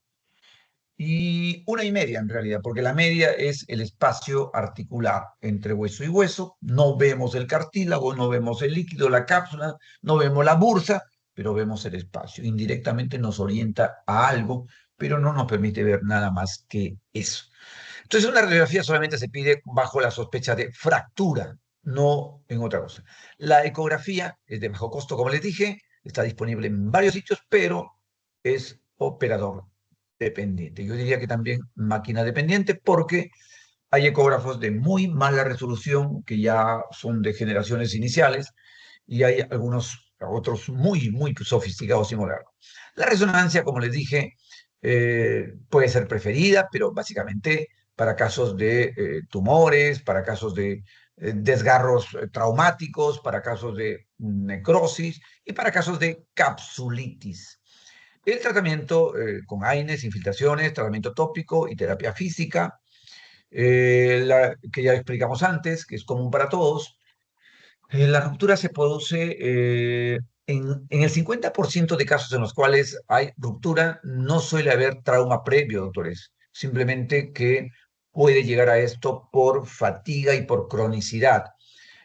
[SPEAKER 1] Y una y media en realidad, porque la media es el espacio articular entre hueso y hueso. No vemos el cartílago, no vemos el líquido, la cápsula, no vemos la bursa, pero vemos el espacio. Indirectamente nos orienta a algo, pero no nos permite ver nada más que eso. Entonces, una radiografía solamente se pide bajo la sospecha de fractura, no en otra cosa. La ecografía es de bajo costo, como les dije, está disponible en varios sitios, pero es operador dependiente. Yo diría que también máquina dependiente porque hay ecógrafos de muy mala resolución que ya son de generaciones iniciales y hay algunos otros muy, muy sofisticados y modernos. La resonancia, como les dije, puede ser preferida, pero básicamente para casos de tumores, para casos de desgarros traumáticos, para casos de necrosis y para casos de capsulitis. El tratamiento con AINES, infiltraciones, tratamiento tópico y terapia física, que ya explicamos antes, que es común para todos. La ruptura se produce en el 50% de casos en los cuales hay ruptura, no suele haber trauma previo, doctores. Simplemente que puede llegar a esto por fatiga y por cronicidad.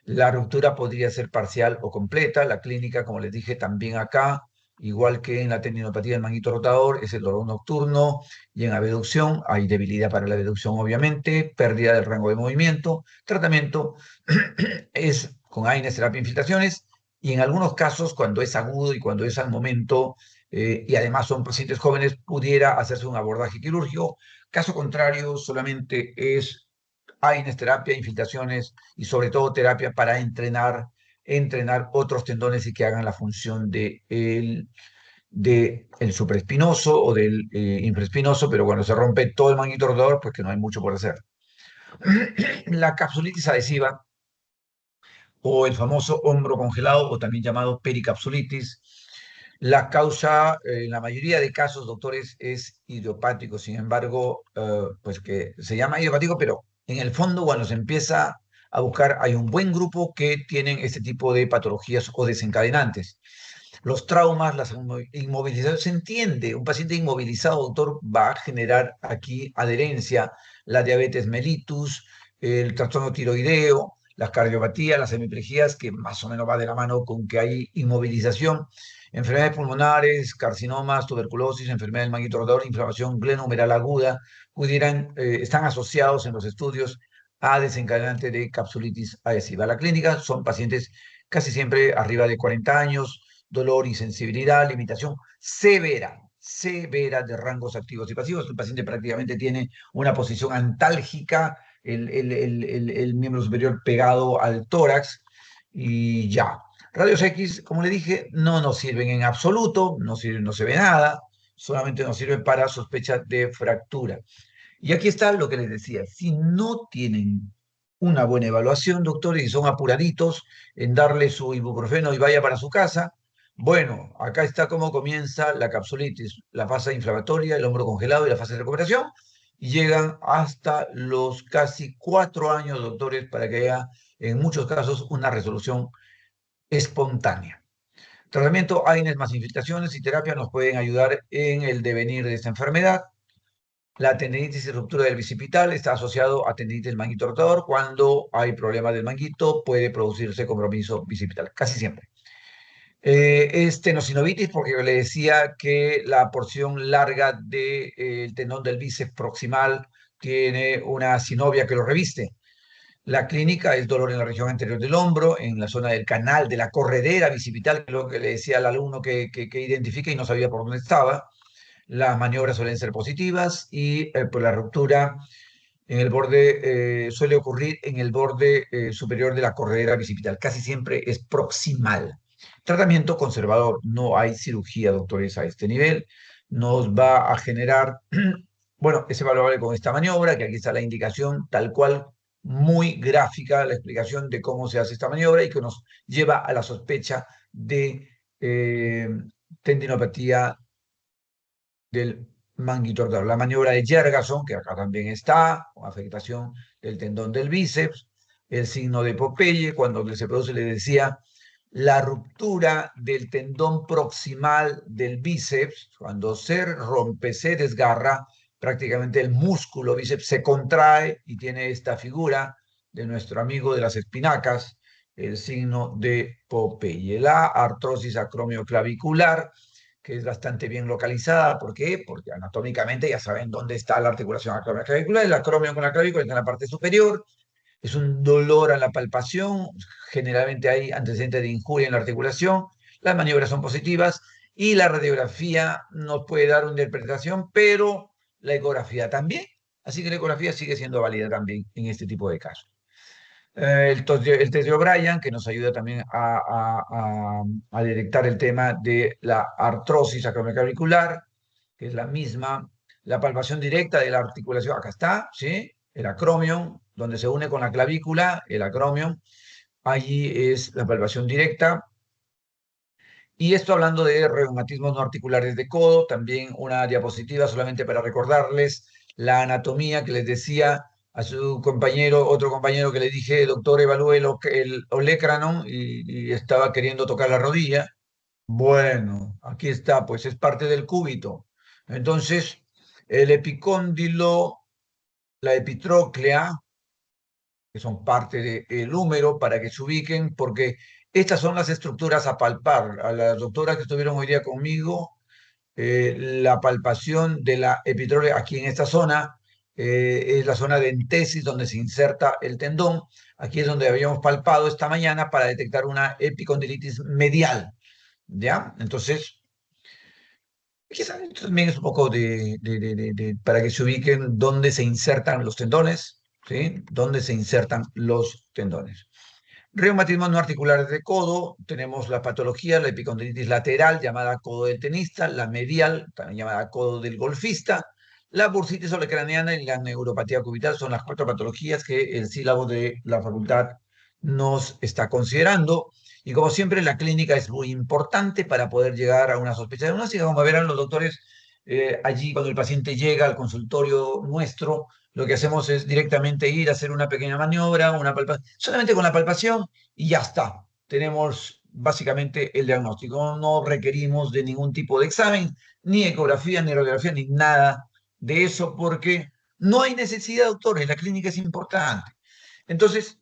[SPEAKER 1] La ruptura podría ser parcial o completa. La clínica, como les dije también acá, igual que en la tendinopatía del manguito rotador, es el dolor nocturno y en abducción hay debilidad para la abducción, obviamente, pérdida del rango de movimiento. Tratamiento es con AINES, terapia infiltraciones, y en algunos casos, cuando es agudo y cuando es al momento, y además son pacientes jóvenes, pudiera hacerse un abordaje quirúrgico. Caso contrario, solamente es AINES, terapia, infiltraciones y sobre todo terapia para entrenar otros tendones y que hagan la función de el supraespinoso o del infraespinoso, pero cuando se rompe todo el manguito rotador, pues que no hay mucho por hacer. La capsulitis adhesiva o el famoso hombro congelado o también llamado pericapsulitis. La causa, en la mayoría de casos, doctores, es idiopático. Sin embargo, pues que se llama idiopático, pero en el fondo, cuando se empieza a buscar, hay un buen grupo que tienen este tipo de patologías o desencadenantes. Los traumas, las inmovilizaciones, se entiende, un paciente inmovilizado, doctor, va a generar aquí adherencia, la diabetes mellitus, el trastorno tiroideo, las cardiopatías, las hemiplejías, que más o menos va de la mano con que hay inmovilización, enfermedades pulmonares, carcinomas, tuberculosis, enfermedad del manguito rotador, inflamación glenohumeral aguda, están asociados en los estudios a desencadenante de capsulitis adhesiva. La clínica son pacientes casi siempre arriba de 40 años, dolor, insensibilidad, limitación severa de rangos activos y pasivos. El paciente prácticamente tiene una posición antálgica, el miembro superior pegado al tórax y ya. Radios X, como le dije, no nos sirven en absoluto, no sirven, no se ve nada, solamente nos sirven para sospechas de fractura. Y aquí está lo que les decía, si no tienen una buena evaluación, doctores, y son apuraditos en darle su ibuprofeno y vaya para su casa, bueno, acá está cómo comienza la capsulitis, la fase inflamatoria, el hombro congelado y la fase de recuperación, y llegan hasta los casi 4 años, doctores, para que haya en muchos casos una resolución espontánea. Tratamiento, AINES más infiltraciones y terapia nos pueden ayudar en el devenir de esta enfermedad. La tendinitis y ruptura del bicipital está asociado a tendinitis del manguito rotador. Cuando hay problema del manguito, puede producirse compromiso bicipital, casi siempre. Es tenosinovitis porque le decía que la porción larga del tendón del bíceps proximal tiene una sinovia que lo reviste. La clínica es dolor en la región anterior del hombro, en la zona del canal de la corredera bicipital, que es lo que le decía al alumno que identifica y no sabía por dónde estaba. Las maniobras suelen ser positivas y pues la ruptura en el borde suele ocurrir en el borde superior de la corredera bicipital. Casi siempre es proximal. Tratamiento conservador. No hay cirugía, doctores, a este nivel. Nos va a generar, bueno, es evaluable con esta maniobra, que aquí está la indicación tal cual, muy gráfica, la explicación de cómo se hace esta maniobra y que nos lleva a la sospecha de tendinopatía del manguito rotador. La maniobra de Jergason, que acá también está, con afectación del tendón del bíceps, el signo de Popeye, cuando se produce, le decía, la ruptura del tendón proximal del bíceps, cuando se rompe, se desgarra, prácticamente el músculo bíceps se contrae y tiene esta figura de nuestro amigo de las espinacas, el signo de Popeye. La artrosis acromioclavicular, que es bastante bien localizada. ¿Por qué? Porque anatómicamente ya saben dónde está la articulación acromioclavicular. El acromio con la clavícula está en la parte superior. Es un dolor a la palpación. Generalmente hay antecedentes de injuria en la articulación. Las maniobras son positivas y la radiografía nos puede dar una interpretación, pero la ecografía también. Así que la ecografía sigue siendo válida también en este tipo de casos. El test de O'Brien, que nos ayuda también a detectar el tema de la artrosis acromioclavicular, que es la misma, la palpación directa de la articulación, acá está, ¿sí? El acromion, donde se une con la clavícula, el acromion, allí es la palpación directa. Y esto hablando de reumatismos no articulares de codo, también una diapositiva solamente para recordarles la anatomía que les decía a su compañero, otro compañero que le dije, doctor, evalúe el olecranon y estaba queriendo tocar la rodilla. Bueno, aquí está, pues es parte del cúbito. Entonces, el epicóndilo, la epitróclea, que son parte del húmero, para que se ubiquen, porque estas son las estructuras a palpar. A las doctoras que estuvieron hoy día conmigo, la palpación de la epitróclea aquí en esta zona es la zona de entesis donde se inserta el tendón. Aquí es donde habíamos palpado esta mañana para detectar una epicondilitis medial. ¿Ya? Entonces, quizás esto también es un poco para que se ubiquen dónde se insertan los tendones, ¿sí? Dónde se insertan los tendones. Reumatismos no articulares de codo, tenemos la patología, la epicondilitis lateral, llamada codo del tenista, la medial, también llamada codo del golfista, La bursitis olecraniana y la neuropatía cubital son las cuatro patologías que el sílabo de la facultad nos está considerando. Y como siempre, la clínica es muy importante para poder llegar a una sospecha diagnóstica. Como verán los doctores, allí cuando el paciente llega al consultorio nuestro, lo que hacemos es directamente ir a hacer una pequeña maniobra, una palpación, solamente con la palpación y ya está. Tenemos básicamente el diagnóstico. No requerimos de ningún tipo de examen, ni ecografía, ni radiografía, ni nada de eso, porque no hay necesidad, doctor, en la clínica es importante. Entonces,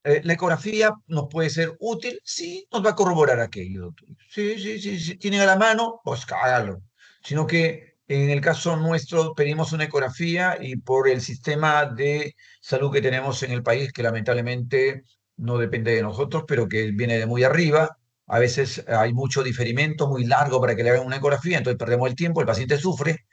[SPEAKER 1] la ecografía nos puede ser útil, sí, nos va a corroborar aquello, doctor. Sí, sí, sí, sí, tienen a la mano, pues hágalo. Sino que en el caso nuestro pedimos una ecografía y por el sistema de salud que tenemos en el país, que lamentablemente no depende de nosotros, pero que viene de muy arriba, a veces hay mucho diferimento muy largo para que le hagan una ecografía, entonces perdemos el tiempo, el paciente sufre.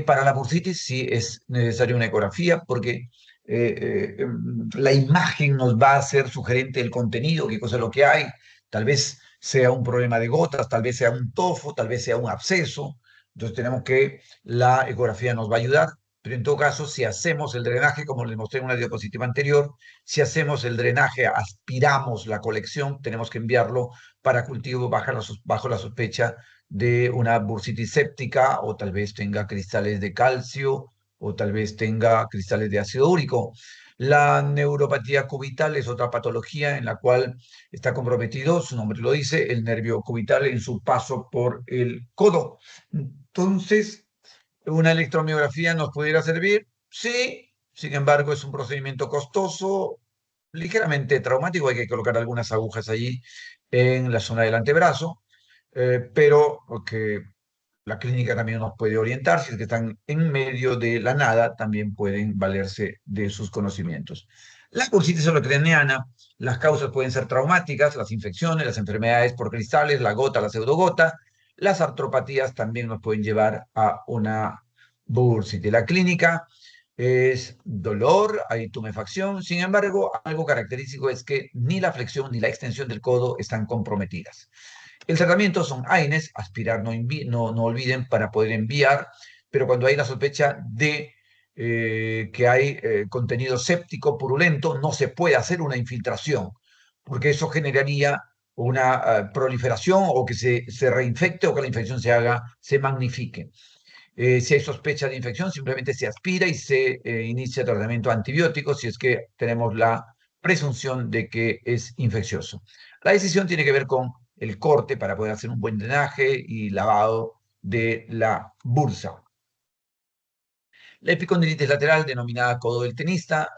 [SPEAKER 1] Para la bursitis sí es necesaria una ecografía porque la imagen nos va a ser sugerente del contenido, qué cosa es lo que hay. Tal vez sea un problema de gotas, tal vez sea un tofo, tal vez sea un absceso. Entonces tenemos que, la ecografía nos va a ayudar, pero en todo caso, si hacemos el drenaje, como les mostré en una diapositiva anterior, si hacemos el drenaje, aspiramos la colección, tenemos que enviarlo para cultivo bajo la sospecha de una bursitis séptica o tal vez tenga cristales de calcio o tal vez tenga cristales de ácido úrico. La neuropatía cubital es otra patología en la cual está comprometido, su nombre lo dice, el nervio cubital en su paso por el codo. Entonces, ¿una electromiografía nos pudiera servir? Sí, sin embargo, es un procedimiento costoso, ligeramente traumático, hay que colocar algunas agujas allí en la zona del antebrazo, pero que la clínica también nos puede orientar, si es que están en medio de la nada, también pueden valerse de sus conocimientos. La bursitis olecraniana, las causas pueden ser traumáticas, las infecciones, las enfermedades por cristales, la gota, la pseudogota, las artropatías también nos pueden llevar a una bursitis. La clínica es dolor, hay tumefacción, sin embargo, algo característico es que ni la flexión ni la extensión del codo están comprometidas. El tratamiento son AINES, aspirar no olviden para poder enviar, pero cuando hay la sospecha de que hay contenido séptico purulento, no se puede hacer una infiltración, porque eso generaría una proliferación o que se reinfecte o que la infección se magnifique. Si hay sospecha de infección, simplemente se aspira y se inicia tratamiento antibiótico si es que tenemos la presunción de que es infeccioso. La decisión tiene que ver con el corte para poder hacer un buen drenaje y lavado de la bursa. La epicondilitis lateral, denominada codo del tenista,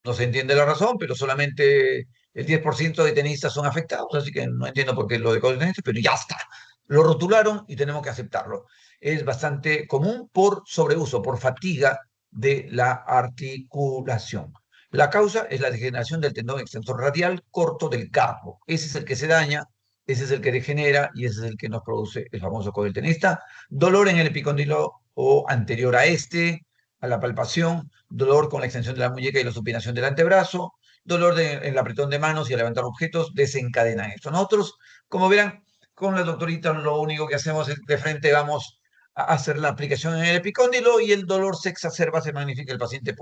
[SPEAKER 1] no se entiende la razón, pero solamente el 10% de tenistas son afectados, así que no entiendo por qué lo de codo tenista, pero ya está. Lo rotularon y tenemos que aceptarlo. Es bastante común por sobreuso, por fatiga de la articulación. La causa es la degeneración del tendón extensor radial corto del carpo. Ese es el que se daña, ese es el que degenera y ese es el que nos produce el famoso codo del tenista. Dolor en el epicóndilo o anterior a este, a la palpación, dolor con la extensión de la muñeca y la supinación del antebrazo, dolor en el apretón de manos y a levantar objetos, desencadenan esto. Nosotros, como verán, con la doctorita lo único que hacemos es de frente vamos a hacer la aplicación en el epicóndilo y el dolor se exacerba, se magnifica, el paciente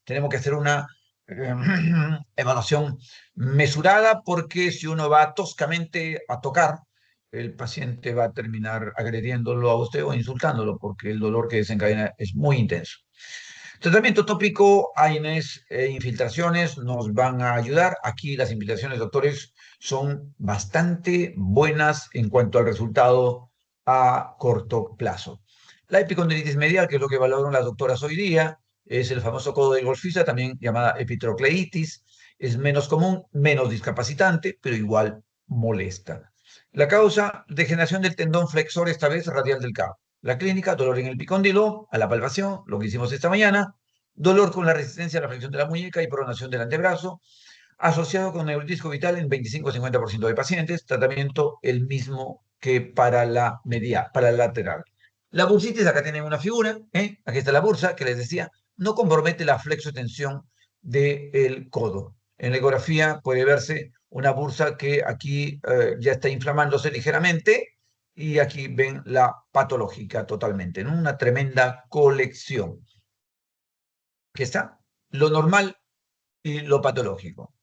[SPEAKER 1] tenemos que hacer una evaluación mesurada porque si uno va toscamente a tocar, el paciente va a terminar agrediéndolo a usted o insultándolo porque el dolor que desencadena es muy intenso. Tratamiento tópico, AINES e infiltraciones nos van a ayudar. Aquí las infiltraciones, doctores, son bastante buenas en cuanto al resultado a corto plazo. La epicondilitis medial, que es lo que valoran las doctoras hoy día, es el famoso codo de golfista, también llamada epitrocleitis. Es menos común, menos discapacitante, pero igual molesta. La causa, degeneración del tendón flexor, esta vez radial del cabo. La clínica, dolor en el epicóndilo, a la palpación, lo que hicimos esta mañana, dolor con la resistencia a la flexión de la muñeca y pronación del antebrazo, asociado con neuritis cubital en 25-50% de pacientes, tratamiento el mismo que para para la lateral. La bursitis, acá tienen una figura, aquí está la bursa que les decía, no compromete la flexotensión del codo. En la ecografía puede verse una bursa que aquí ya está inflamándose ligeramente, Y aquí ven la patológica totalmente, ¿no? Una tremenda colección. Aquí está lo normal y lo patológico.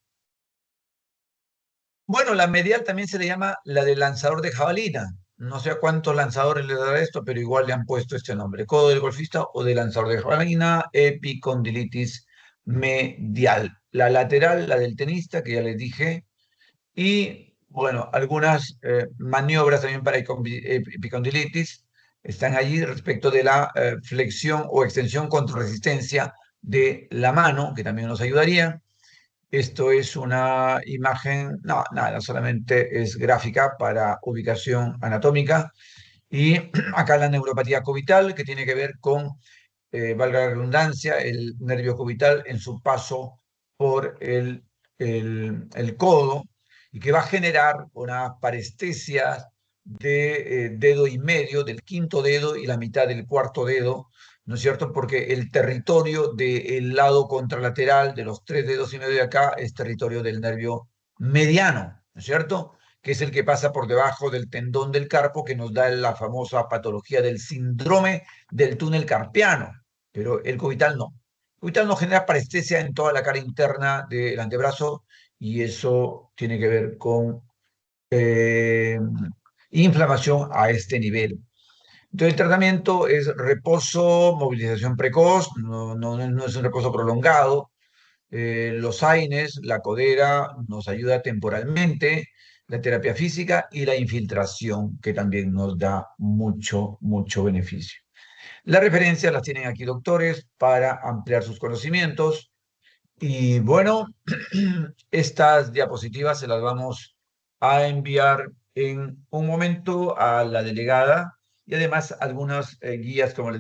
[SPEAKER 1] Bueno, la medial también se le llama la del lanzador de jabalina. No sé a cuántos lanzadores le dará esto, pero igual le han puesto este nombre. Codo del golfista o del lanzador de jabalina, epicondilitis medial. La lateral, la del tenista, que ya les dije. Y bueno, algunas maniobras también para epicondilitis están allí respecto de la flexión o extensión contra resistencia de la mano, que también nos ayudaría. Esto es una imagen, no, nada, solamente es gráfica para ubicación anatómica. Y acá la neuropatía cubital, que tiene que ver con, valga la redundancia, el nervio cubital en su paso por el codo y que va a generar una parestesia de dedo y medio, del quinto dedo y la mitad del cuarto dedo, ¿no es cierto? Porque el territorio del lado contralateral de los tres dedos y medio de acá es territorio del nervio mediano, ¿no es cierto? Que es el que pasa por debajo del tendón del carpo, que nos da la famosa patología del síndrome del túnel carpiano, pero el cubital no. El cubital no genera parestesia en toda la cara interna del antebrazo y eso tiene que ver con eh, inflamación a este nivel. Entonces, el tratamiento es reposo, movilización precoz, no es un reposo prolongado. Los AINES, la codera, nos ayuda temporalmente, la terapia física y la infiltración, que también nos da mucho, mucho beneficio. Las referencias las tienen aquí doctores para ampliar sus conocimientos. Y bueno, estas diapositivas se las vamos a enviar en un momento a la delegada y además algunas guías, como les